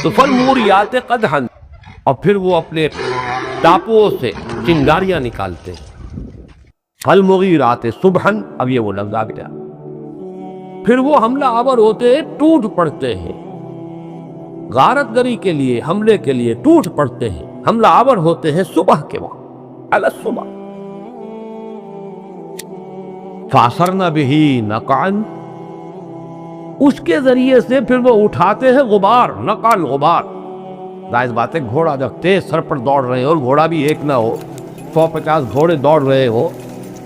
तो फलमूरियात क़दहन, और फिर वो अपने टापुओं से चिंगारियां निकालते हैं। फलमुगीरात सुबहन, अब ये वो लफ्ज़ आ गया। फिर वो हमला आवर होते हैं, टूट पड़ते हैं। गारतगरी के लिए, हमले के लिए टूट पड़ते हैं, हमला आवर होते हैं सुबह के वक्त, अल सुबह। फासरना बिही नकान, उसके जरिए से फिर वो उठाते हैं गुबार, नकाल गुबार। जाहिर बात है, घोड़ा जब तेज सर पर दौड़ रहे हो और घोड़ा भी एक ना हो, 150 घोड़े दौड़ रहे हो,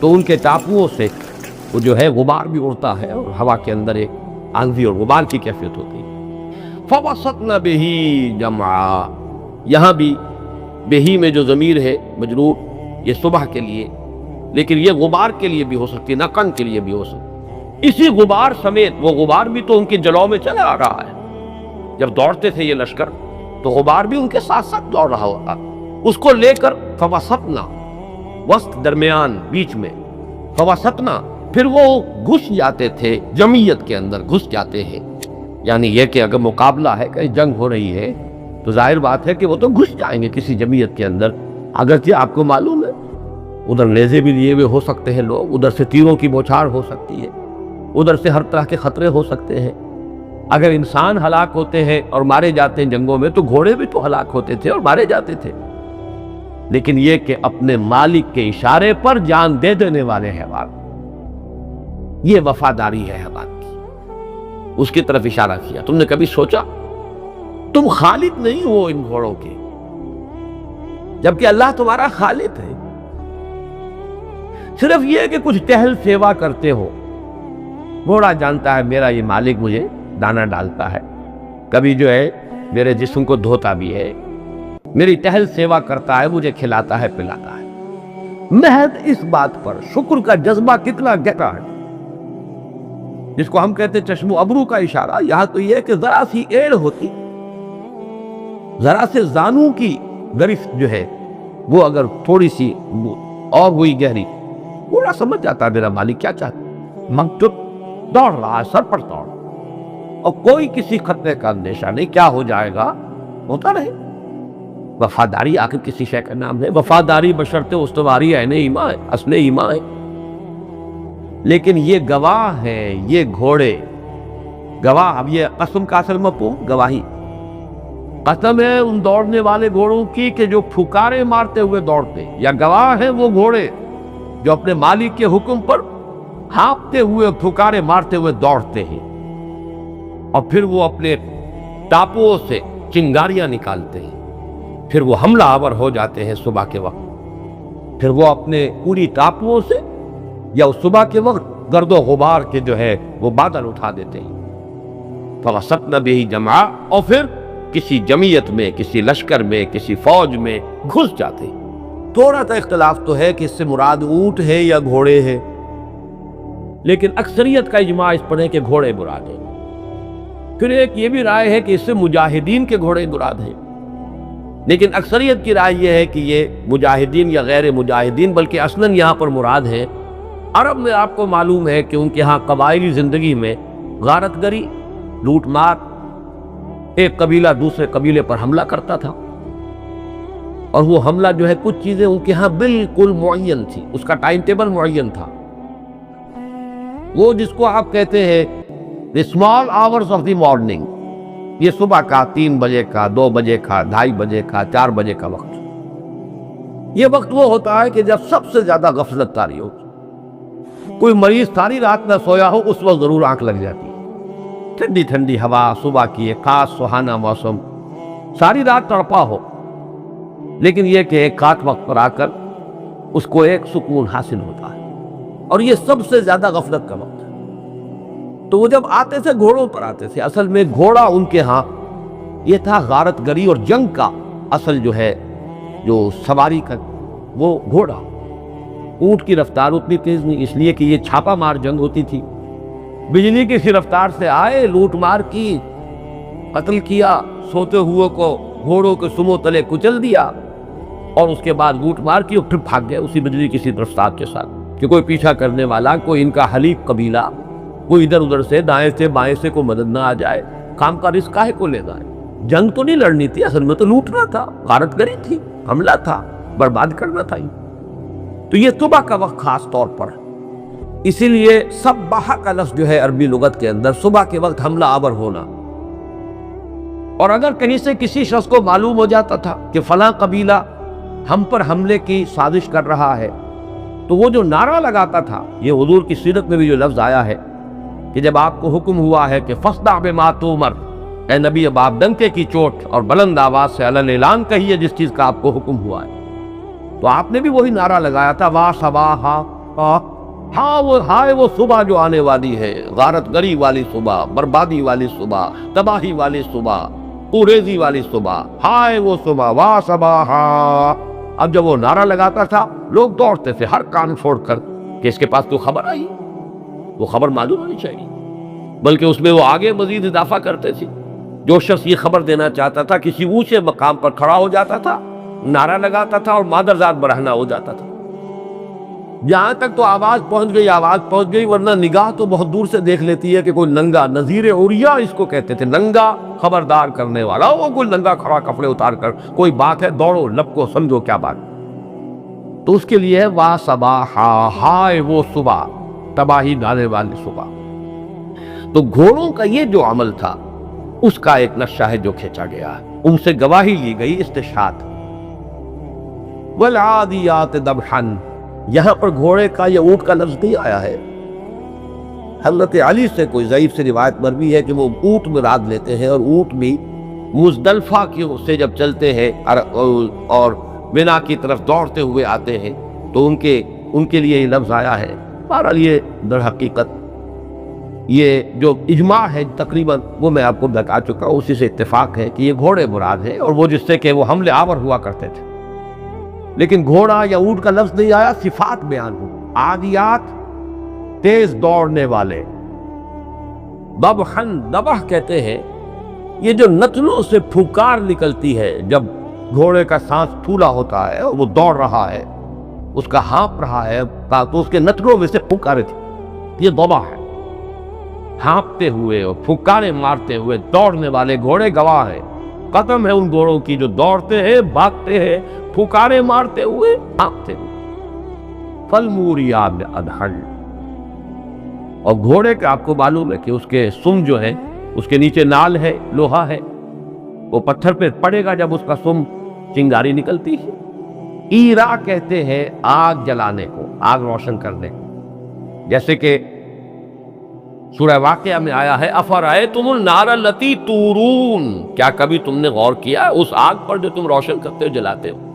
तो उनके टापुओं से वो जो है गुबार भी उड़ता है और हवा के अंदर एक आंधी और गुबार की कैफियत होती है। फवसतना बिही जमा, यहाँ भी बिही में जो ज़मीर है मजरूर, ये सुबह के लिए, लेकिन ये गुबार के लिए भी हो सकती है, नकन के लिए भी हो सकती है। इसी गुबार समेत, वो गुबार भी तो उनके जलौ में चला आ रहा है। जब दौड़ते थे ये लश्कर, तो गुबार भी उनके साथ साथ दौड़ रहा होता, उसको लेकर फवसतना, वस्त दरमियान, बीच में, फवसतना, फिर वो घुस जाते थे जमीयत के अंदर, घुस जाते हैं। यानी ये कि अगर मुकाबला है, कहीं जंग हो रही है, तो जाहिर बात है कि वो तो घुस जाएंगे किसी जमीयत के अंदर। अगरचे आपको मालूम है उधर नेज़े भी लिए हुए हो सकते हैं लोग, उधर से तीरों की बौछार हो सकती है, उधर से हर तरह के खतरे हो सकते हैं। अगर इंसान हलाक होते हैं और मारे जाते हैं जंगों में, तो घोड़े भी तो हलाक होते थे और मारे जाते थे। लेकिन ये कि अपने मालिक के इशारे पर जान दे देने वाले हैवान, ये वफादारी है हैवान की। उसकी तरफ इशारा किया। तुमने कभी सोचा तुम खालिद नहीं हो इन घोड़ों के, जबकि अल्लाह तुम्हारा खालिद है। सिर्फ ये कि कुछ टहल सेवा करते हो। घोड़ा जानता है मेरा ये मालिक मुझे दाना डालता है, कभी जो है मेरे जिस्म को धोता भी है, मेरी टहल सेवा करता है, मुझे खिलाता है, पिलाता है। महज इस बात पर शुक्र का जज्बा कितना गहरा है, जिसको हम कहते चश्मो अबरू का इशारा। यहां तो यह कि जरा सी एड़ होती, जरा से जानू की गरिफ्त जो है वो अगर थोड़ी सी और हुई गहरी, पूरा समझ जाता मेरा मालिक क्या चाहता। मकतूब दौड़ रहा है, सर पर दौड़, और कोई किसी खतरे का अंदेशा नहीं, क्या हो जाएगा होता रहे। वफादारी आखिर किसी शय का नाम है। वफादारी बशर्ते उस्तवारी ऐन ईमान है, असले ईमान है। लेकिन ये गवाह है, ये घोड़े गवाह। अब ये कसम का असल मफहूम गवाही, कसम है उन दौड़ने वाले घोड़ों की कि जो फुकारे मारते हुए दौड़ते, या गवाह है वो घोड़े जो अपने मालिक के हुक्म पर हाँफते हुए, फुकारे मारते हुए दौड़ते हैं। और फिर वो अपने टापुओं से चिंगारियां निकालते हैं। फिर वो हमला आवर हो जाते हैं सुबह के वक्त। फिर वो अपने पूरी टापुओं से या उस सुबह के वक्त गर्दो गुबार के जो है वो बादल उठा देते हैं। फवसतना बिही जमा, और फिर किसी जमीयत में, किसी लश्कर में, किसी फौज में घुस जाते हैं। थोड़ा सा इख्तलाफ तो है कि इससे मुराद ऊंट है या घोड़े है, लेकिन अक्सरियत का इजमा इस पर है कि घोड़े मुराद है। फिर एक ये भी राय है कि इससे मुजाहिदीन के घोड़े मुराद है, लेकिन अक्सरियत की राय यह है कि ये मुजाहिदीन या गैर मुजाहिदीन, बल्कि असलन यहाँ पर मुराद है। अरब में आपको मालूम है कि उनके यहाँ कबायली जिंदगी में गारतगरी, लूटमार, एक कबीला दूसरे कबीले पर हमला करता था, और वो हमला जो है कुछ चीजें उनके यहाँ बिल्कुल मुअय्यन थी, उसका टाइम टेबल मुअय्यन था। वो जिसको आप कहते हैं the small hours of the morning, ये सुबह का 3 बजे का, 2 बजे का, 2:30 बजे का, 4 बजे का वक्त। ये वक्त वो होता है कि जब सबसे ज्यादा गफलत तारी हो, कोई मरीज सारी रात न सोया हो, उस वक्त जरूर आंख लग जाती है। ठंडी ठंडी हवा, सुबह की एक खास सुहाना मौसम, सारी रात तड़पा हो, लेकिन यह कि एक खास वक्त पर आकर उसको एक सुकून हासिल होता है, और ये सबसे ज्यादा गफलत का वक्त है। तो वो जब आते थे घोड़ों पर आते थे। असल में घोड़ा उनके यहाँ ये था गारतगरी और जंग का असल जो है, जो सवारी का वो घोड़ा। ऊंट की रफ्तार उतनी तेज नहीं, इसलिए कि ये छापा मार जंग होती थी। बिजली की सी रफ्तार से आए, लूट मार की, कत्ल किया, सोते हुए को घोड़ों के सुमो तले कुचल दिया, और उसके बाद लूट मार की और फिर भाग गए उसी बिजली की सी रफ्तार के साथ, कि कोई पीछा करने वाला, कोई इनका हलीफ कबीला, कोई इधर उधर से दाएं से बाएं से कोई मदद ना आ जाए। काम का रिस्क काहे को ले जाए। جنگ تو نہیں لڑنی تھی، اصل میں تو لوٹنا تھا، غارت گری تھی، حملہ تھا، برباد کرنا تھا۔ تو یہ صبح کا وقت خاص طور پر، اسی لیے صبح کا لفظ جو ہے عربی لغت کے اندر صبح کے وقت حملہ آور ہونا۔ اور اگر کہیں سے کسی شخص کو معلوم ہو جاتا تھا کہ فلاں قبیلہ ہم پر حملے کی سازش کر رہا ہے، تو وہ جو نعرہ لگاتا تھا، یہ حضور کی سیرت میں بھی جو لفظ آیا ہے کہ جب آپ کو حکم ہوا ہے کہ فاصدع بما تؤمر، اے نبی اب آپ ڈنکے کی چوٹ اور بلند آواز سے علن اعلان کہیے جس چیز کا آپ کو حکم ہوا ہے، تو آپ نے بھی وہی نعرہ لگایا تھا، وا صباحا، ہائے وہ صبح جو آنے والی ہے، غارت گری والی صبح، بربادی والی صبح، تباہی والی صبح، قریزی والی صبح، ہائے وہ صبح، وا صباحا۔ اب جب وہ نعرہ لگاتا تھا لوگ دوڑتے تھے ہر کان چھوڑ کر کہ اس کے پاس تو خبر آئی، وہ خبر معلوم ہونی چاہیے، بلکہ اس میں وہ آگے مزید اضافہ کرتے تھے۔ جو شخص یہ خبر دینا چاہتا تھا کسی اونچے مقام پر کھڑا ہو جاتا تھا، نعرہ لگاتا تھا اور مادرزاد برہنہ ہو جاتا تھا۔ جہاں تک تو آواز پہنچ گئی، ورنہ نگاہ تو بہت دور سے دیکھ لیتی ہے کہ کوئی ننگا، نذیر عریا اس کو کہتے تھے، ننگا خبردار کرنے والا، وہ کوئی ننگا کھڑا کپڑے اتار کر کوئی بات ہے، دوڑو لب کو سمجھو کیا بات۔ تو اس کے لیے وا صباحا، ہائے وہ صبح، تباہی ڈالنے والی صبح۔ تو گھوڑوں کا یہ جو عمل تھا اس کا ایک نقشہ ہے جو کھینچا گیا ہے، ان سے گواہی لی گئی، استشہاد۔ والعادیات ضبحا، یہاں پر گھوڑے کا یا اونٹ کا لفظ نہیں آیا ہے۔ حضرت علی سے کوئی ضعیف سے روایت مروی ہے کہ وہ اونٹ مراد لیتے ہیں، اور اونٹ بھی مزدلفہ کی سے جب چلتے ہیں اور بنا کی طرف دوڑتے ہوئے آتے ہیں تو ان کے لیے یہ لفظ آیا ہے۔ بہرحال یہ در حقیقت یہ جو اجماع ہے تقریباً وہ میں آپ کو بتا چکا ہوں، اسی سے اتفاق ہے کہ یہ گھوڑے مراد ہیں، اور وہ جس سے کہ وہ حملے آور ہوا کرتے تھے۔ لیکن گھوڑا یا اونٹ کا لفظ نہیں آیا، صفات بیان ہو۔ عادیات، تیز دوڑنے والے، ضبحاً، ضبح کہتے ہیں یہ جو نتنوں سے پھکار نکلتی ہے، جب گھوڑے کا سانس پھولا ہوتا ہے اور وہ دوڑ رہا ہے، اس کا ہانپ رہا ہے تو اس کے نتنوں میں سے پھکارے تھے، یہ ضبح ہے۔ ہانپتے ہوئے اور پھکارے مارتے ہوئے دوڑنے والے گھوڑے گواہ ہیں، قسم ہے ان گھوڑوں کی جو دوڑتے ہیں، بھاگتے ہیں، پھکارے مارتے ہوئے، ہانپتے ہوئے۔ فالموریات قدحا، اور گھوڑے کا آپ کو معلوم ہے کہ اس کے سم جو ہے، اس کے نیچے نال ہے، لوہا ہے، وہ پتھر پہ پڑے گا جب اس کا سم، چنگاری نکلتی ہے۔ ایرا کہتے ہیں آگ جلانے کو، آگ روشن کرنے کو، جیسے کہ سورہ واقعہ میں آیا ہے، افرأیتم النار التی تورون، کیا کبھی تم نے غور کیا اس آگ پر جو تم روشن کرتے ہو، جلاتے ہو؟